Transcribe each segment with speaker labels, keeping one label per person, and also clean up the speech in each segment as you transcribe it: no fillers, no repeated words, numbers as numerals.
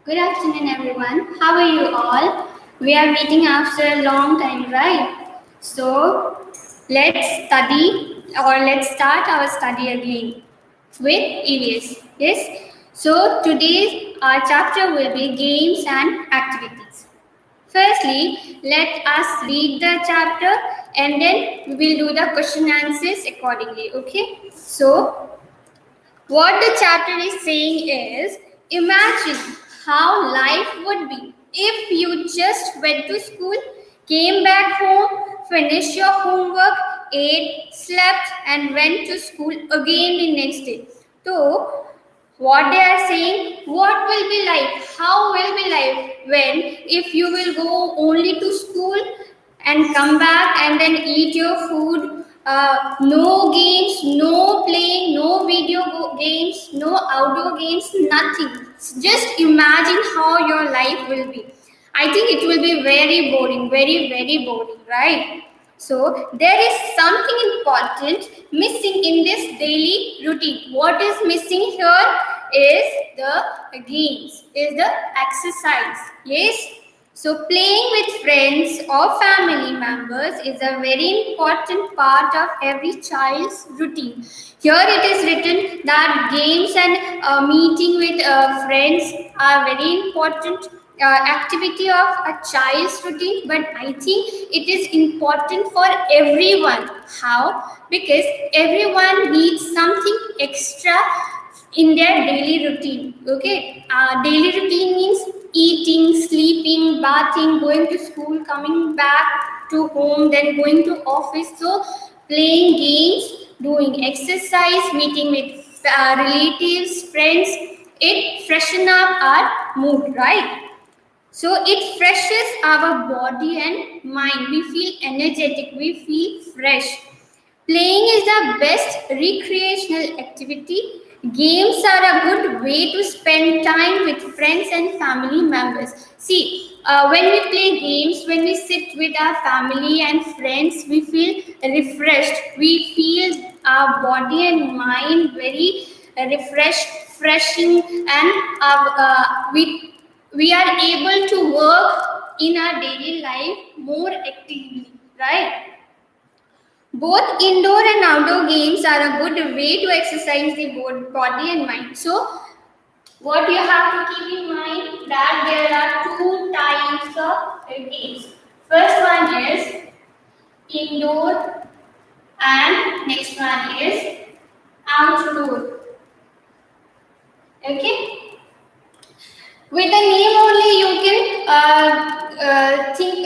Speaker 1: Good afternoon, everyone. How are you all? We are meeting after a long time, right? So, let's study or let's start our study again with EVS. Yes? So, today's our chapter will be games and activities. Firstly, let us read the chapter and then we will do the question answers accordingly. Okay? So, what the chapter is saying is imagine how life would be if you just went to school, came back home, finished your homework, ate, slept, and went to school again the next day. So, what they are saying, what will be life? How will be life when if you will go only to school and come back and then eat your food? No games, no playing, no games, no outdoor games, nothing. Just imagine how your life will be. I think it will be very boring, very boring, right? So there is something important missing in this daily routine. What is missing here is the games, is the exercise. Yes. So playing with friends or family members is a very important part of every child's routine. Here it is written that games and meeting with friends are very important activity of a child's routine, but I think it is important for everyone. How? Because everyone needs something extra in their daily routine. Okay, daily routine means eating, sleeping, bathing, going to school, coming back to home, then going to office. So playing games, doing exercise, meeting with relatives, friends, it freshen up our mood, right? So it freshes our body and mind. We feel energetic, we feel fresh. Playing is the best recreational activity. Games are a good way to spend time with friends and family members. See, when we play games, when we sit with our family and friends, we feel refreshed. We feel our body and mind very refreshed, freshing, and we are able to work in our daily life more actively, right? Both indoor and outdoor games are a good way to exercise the body and mind. So, what you have to keep in mind that there are two types of games. First one is indoor and next one is outdoor. Okay. With the name only, you can think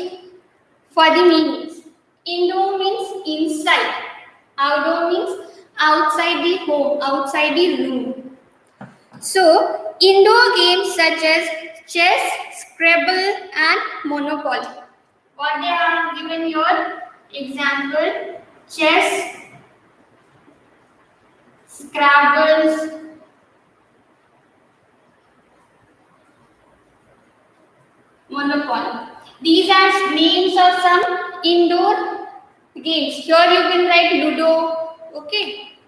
Speaker 1: for the meanings. Indoor means inside. Outdoor means outside the home, outside the room. So, indoor games such as chess, Scrabble, and Monopoly. What they are given your example: chess, Scrabbles, Monopoly. These are names of some indoor games. Here you can write Ludo. Okay.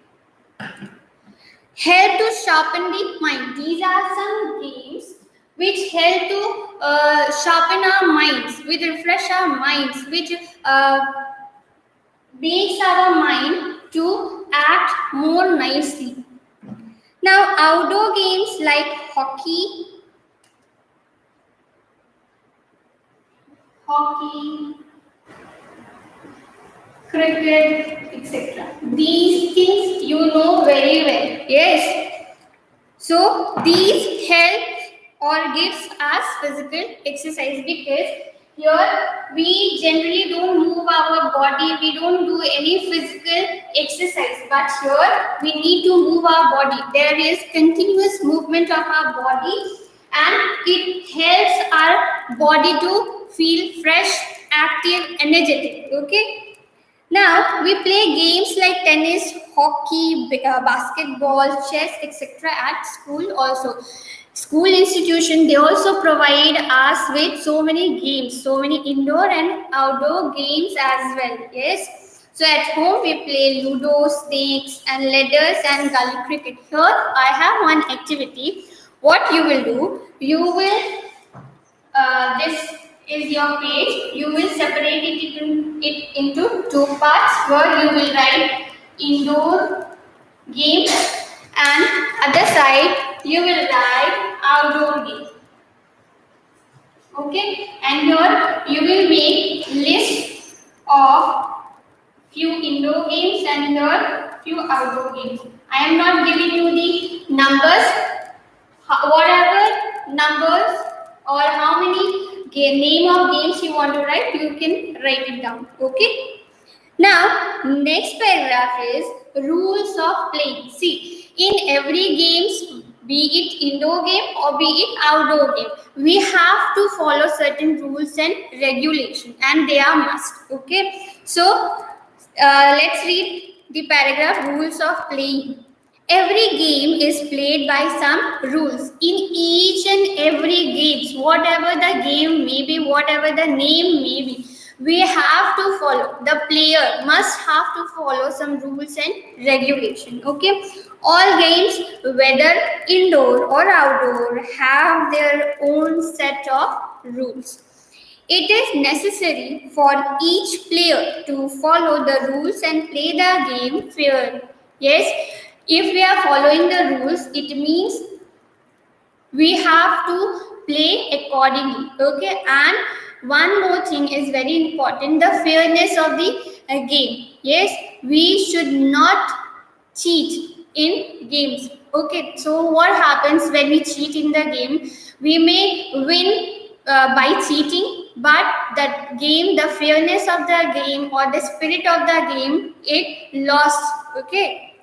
Speaker 1: Help to sharpen the mind. These are some games which help to sharpen our minds, which refresh our minds, which makes our mind to act more nicely. Now, outdoor games like hockey, cricket, etc. These things you know very well. Yes. So these help or gives us physical exercise because here we generally don't move our body, we don't do any physical exercise, but here we need to move our body. There is continuous movement of our body and it helps our body to feel fresh, active, energetic. Okay. Now we play games like tennis, hockey, basketball, chess, etc. at school also. School institution they also provide us with so many games, so many indoor and outdoor games as well. Yes. So at home we play Ludo, snakes, and ladders and gully cricket. Here I have one activity. what you will do, you will, this is your page, you will separate it into two parts where you will write indoor games and other side you will write outdoor games. Okay, and here you will make list of few indoor games and here few outdoor games. I am not giving you the numbers, whatever numbers or how many name of games you want to write, you can write it down. Okay. Now, next paragraph is rules of playing. See, in every games, be it indoor game or be it outdoor game, we have to follow certain rules and regulation, and they are must. Okay, so let's read the paragraph rules of playing. Every game is played by some rules. In each and every game, whatever the game may be, whatever the name may be, we have to follow. The player must have to follow some rules and regulation. Okay, all games, whether indoor or outdoor, have their own set of rules. It is necessary for each player to follow the rules and play the game fairly. Yes, if we are following the rules, it means we have to play accordingly. Okay, and one more thing is very important, the fairness of the game. Yes, we should not cheat in games. Okay, so what happens when we cheat in the game? We may win by cheating, but the game, the fairness of the game or the spirit of the game, it lost. Okay,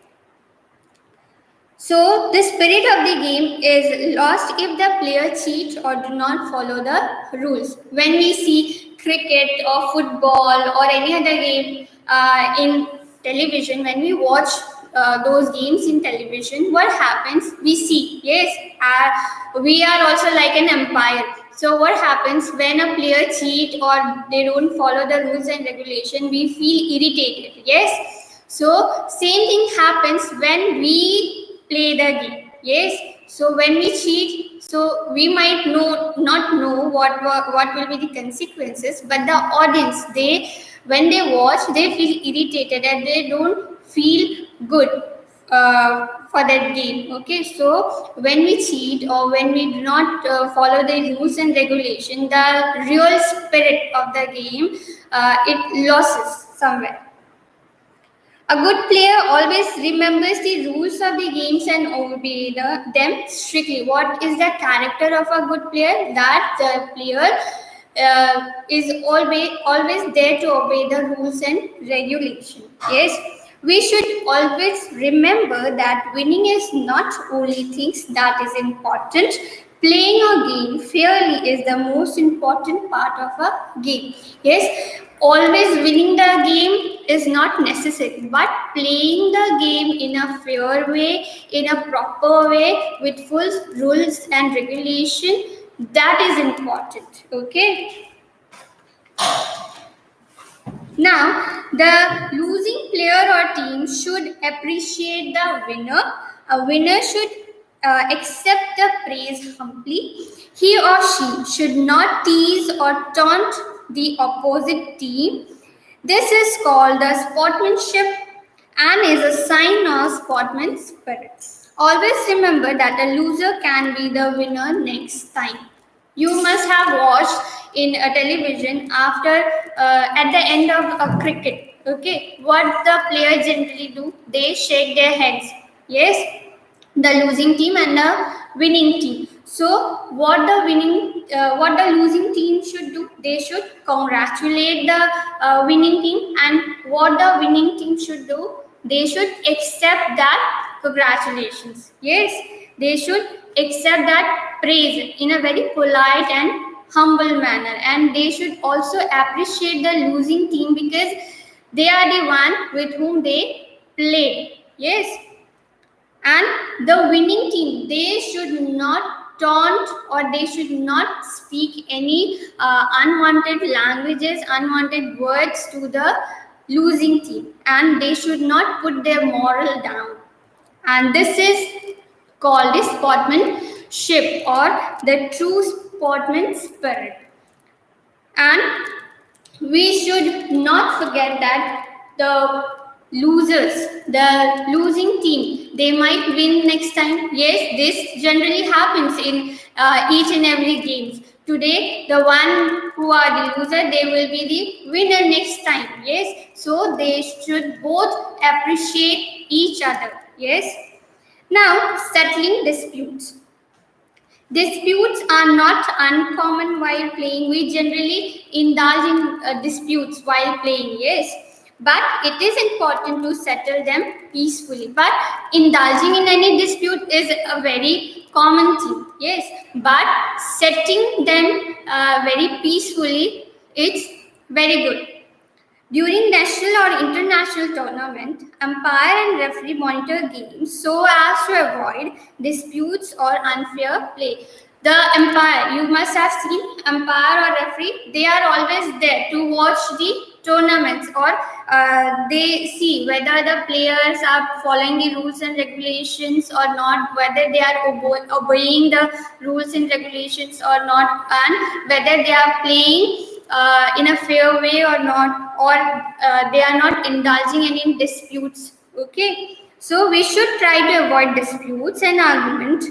Speaker 1: so the spirit of the game is lost if the player cheats or do not follow the rules. When we see cricket or football or any other game in television, when we watch those games in television, what happens? We see, yes, we are also like an umpire. So what happens when a player cheat or they don't follow the rules and regulation? We feel irritated. Yes. So same thing happens when we play the game. Yes. So when we cheat, so we might not know what will be the consequences, but the audience, when they watch, they feel irritated and they don't feel good for that game. Okay, so when we cheat or when we do not follow the rules and regulation, the real spirit of the game, it loses somewhere. A good player always remembers the rules of the games and obey them strictly. What is the character of a good player? That the player is always there to obey the rules and regulation. Yes, we should always remember that winning is not only things that is important. Playing a game fairly is the most important part of a game. Yes, always winning the game is not necessary, but playing the game in a fair way, in a proper way, with full rules and regulation, that is important. Okay. Now, the losing player or team should appreciate the winner. A winner should accept the praise humbly. He or she should not tease or taunt the opposite team. This is called the sportsmanship and is a sign of sportsman spirit. Always remember that a loser can be the winner next time. You must have watched in a television after at the end of a cricket. Okay, what the players generally do? They shake their heads. Yes, the losing team and the winning team. So what the losing team should do? They should congratulate the winning team, and what the winning team should do? They should accept that congratulations. Yes, they should accept that praise in a very polite and humble manner, and they should also appreciate the losing team because they are the one with whom they played. Yes, and the winning team, they should not taunt or they should not speak any unwanted languages, unwanted words to the losing team, and they should not put their moral down. And this is called the sportsmanship. sportsmanship or the true sportman spirit. And we should not forget that the the losing team, they might win next time. Yes, this generally happens in each and every games. Today, the one who are the loser, they will be the winner next time. Yes, so they should both appreciate each other. Yes. Now, settling disputes. Disputes are not uncommon while playing. We generally indulge in disputes while playing, yes. But it is important to settle them peacefully. But indulging in any dispute is a very common thing, yes. But setting them very peacefully, it's very good. During national or international tournament, umpire and referee monitor games so as to avoid disputes or unfair play. The umpire, you must have seen umpire or referee, they are always there to watch the tournaments, or they see whether the players are following the rules and regulations or not, whether they are obeying the rules and regulations or not, and whether they are playing in a fair way or not, or they are not indulging in disputes. Okay, so we should try to avoid disputes and argument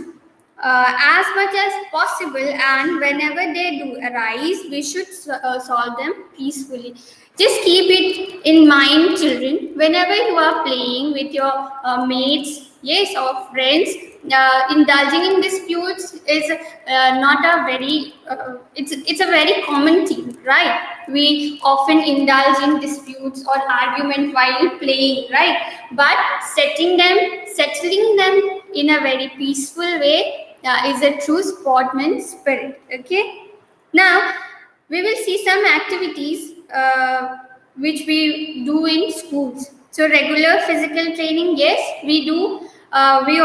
Speaker 1: as much as possible, and whenever they do arise, we should solve them peacefully. Just keep it in mind, children, whenever you are playing with your mates, yes, or friends, indulging in disputes is not a very it's a very common thing, right? We often indulge in disputes or argument while playing, right? But settling them in a very peaceful way is a true sportsman spirit. Okay, now we will see some activities which we do in schools. So regular physical training, yes, we do. We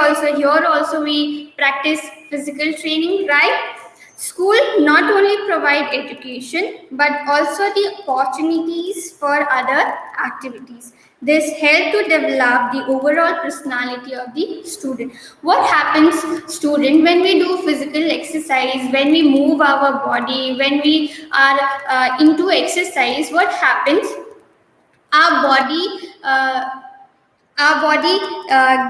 Speaker 1: practice physical training, right? School not only provide education but also the opportunities for other activities. This help to develop the overall personality of the student. What happens, student, when we do physical exercise, when we move our body, when we are into exercise, what happens? Our body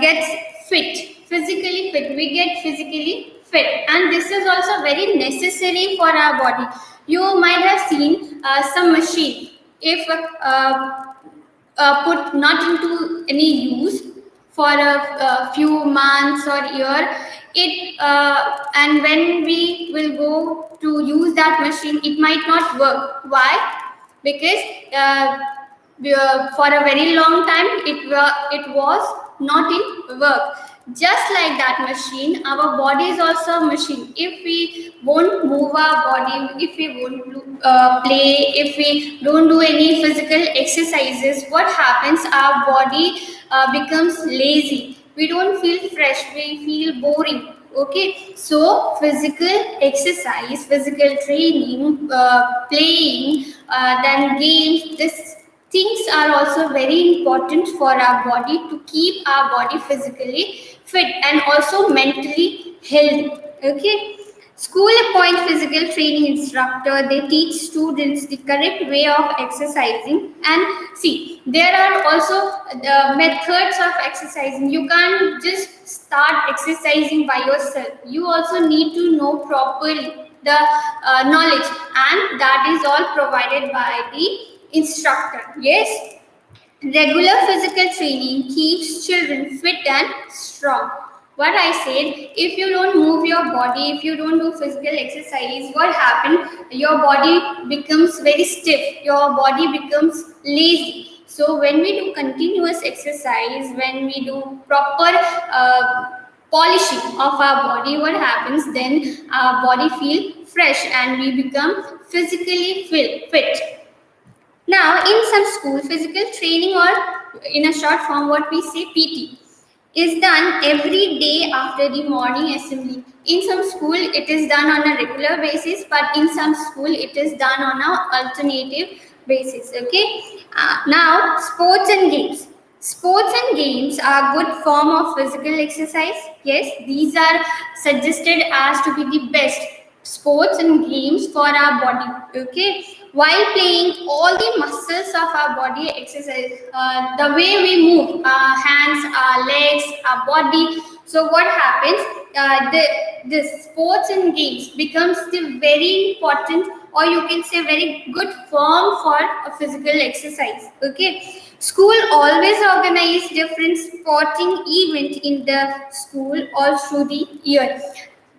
Speaker 1: gets physically fit. We get physically fit, and this is also very necessary for our body. You might have seen some machine, if put not into any use for a few months or year, it and when we will go to use that machine, it might not work. Why? Because for a very long time it was not in work. Just like that machine, our body is also a machine. If we won't move our body, if we won't play, if we don't do any physical exercises, what happens? Our body becomes lazy. We don't feel fresh. We feel boring. Okay, so physical exercise, physical training, playing, then games, this things are also very important for our body to keep our body physically fit and also mentally healthy. Okay, school appoint physical training instructor. They teach students the correct way of exercising, and see, there are also the methods of exercising. You can't just start exercising by yourself. You also need to know properly the knowledge, and that is all provided by the instructor. Yes, regular physical training keeps children fit and strong. What I said, if you don't move your body, if you don't do physical exercise, what happens? Your body becomes very stiff, your body becomes lazy. So when we do continuous exercise, when we do proper polishing of our body, what happens? Then our body feel fresh and we become physically fit. Now, in some school, physical training, or in a short form, what we say PT, is done every day after the morning assembly. In some school, it is done on a regular basis, but in some school, it is done on an alternative basis. Okay. Now, sports and games. Sports and games are good form of physical exercise. Yes, these are suggested as to be the best sports and games for our body. Okay, while playing, all the muscles of our body exercise. The way we move, our hands, our legs, our body. So what happens? The sports and games becomes the very important, or you can say very good form for a physical exercise. Okay, school always organize different sporting event in the school all through the year.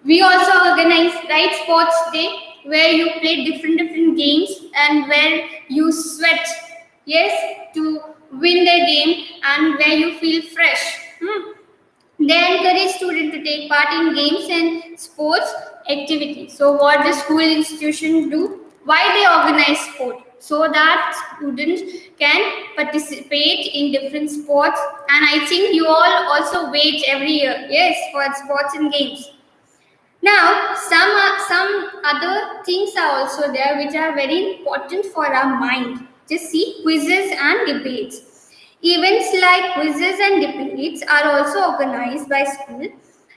Speaker 1: We also organize right sports day where you play different games and where you sweat, yes, to win the game, and where you feel fresh. They encourage students to take part in games and sports activities. So what the school institution do? Why they organize sport? So that students can participate in different sports. And I think you all also wait every year, yes, for sports and games. Now, some other things are also there which are very important for our mind. Just see quizzes and debates. Events like quizzes and debates are also organized by school.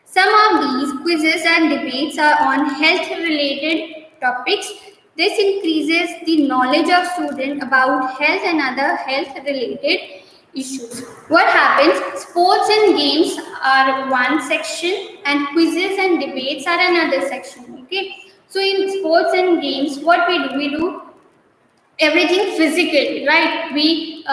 Speaker 1: Some of these quizzes and debates are on health related topics. This increases the knowledge of students about health and other health related issues. What happens? Sports and games are one section, and quizzes and debates are another section. Okay. So in sports and games, what we do? We do everything physically, right? We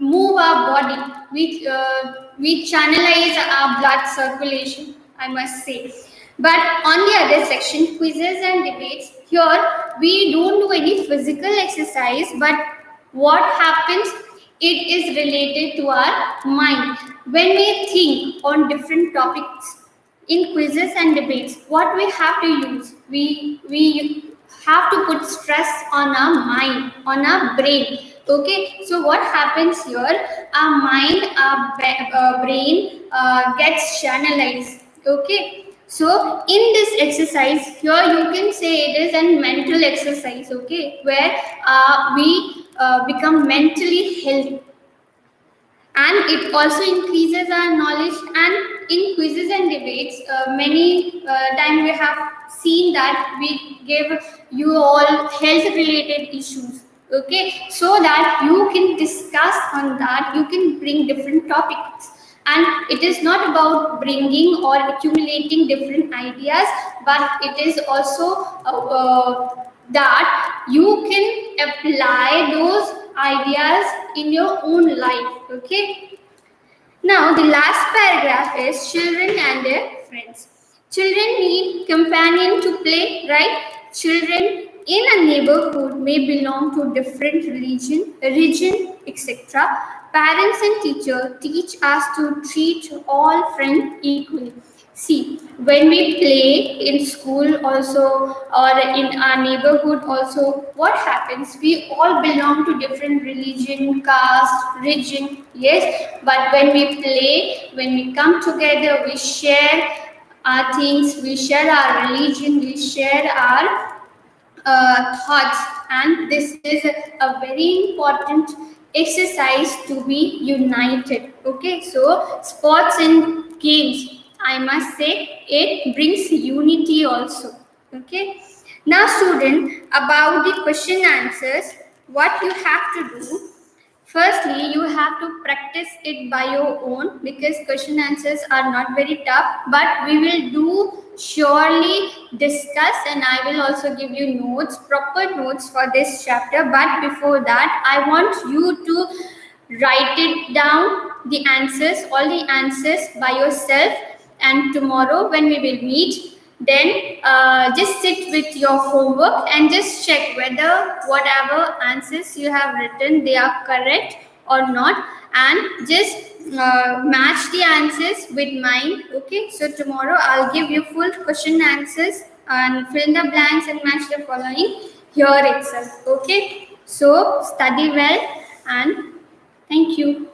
Speaker 1: move our body. We channelize our blood circulation, I must say. But on the other section, quizzes and debates, here we don't do any physical exercise, but what happens? It is related to our mind. When we think on different topics in quizzes and debates, what we have to use? We have to put stress on our mind, on our brain. Okay, so what happens here? Our mind, our brain gets channelized. Okay, so in this exercise here, you can say it is a mental exercise. Okay, where we become mentally healthy, and it also increases our knowledge. And in quizzes and debates, many times we have seen that we give you all health related issues, okay, so that you can discuss on that, you can bring different topics. And it is not about bringing or accumulating different ideas, but it is also that you can apply those ideas in your own life. Okay, now the last paragraph is children and their friends. Children need companion to play, right? Children in a neighborhood may belong to different region, etc. Parents and teachers teach us to treat all friends equally. See, when we play in school also, or in our neighborhood also, what happens? We all belong to different religion, caste, region, yes. But when we play, when we come together, we share our things, we share our religion, we share our thoughts, and this is a very important exercise to be united. Okay, so sports and games, I must say, it brings unity also. Okay, now student, about the question answers, what you have to do? Firstly, you have to practice it by your own, because question answers are not very tough, but we will do surely discuss, and I will also give you notes, proper notes for this chapter. But before that, I want you to write it down, the answers, all the answers by yourself. And tomorrow when we will meet, then just sit with your homework and just check whether whatever answers you have written, they are correct or not, and just match the answers with mine. Okay, so tomorrow I'll give you full question answers and fill in the blanks and match the following here itself. Okay, so study well, and thank you.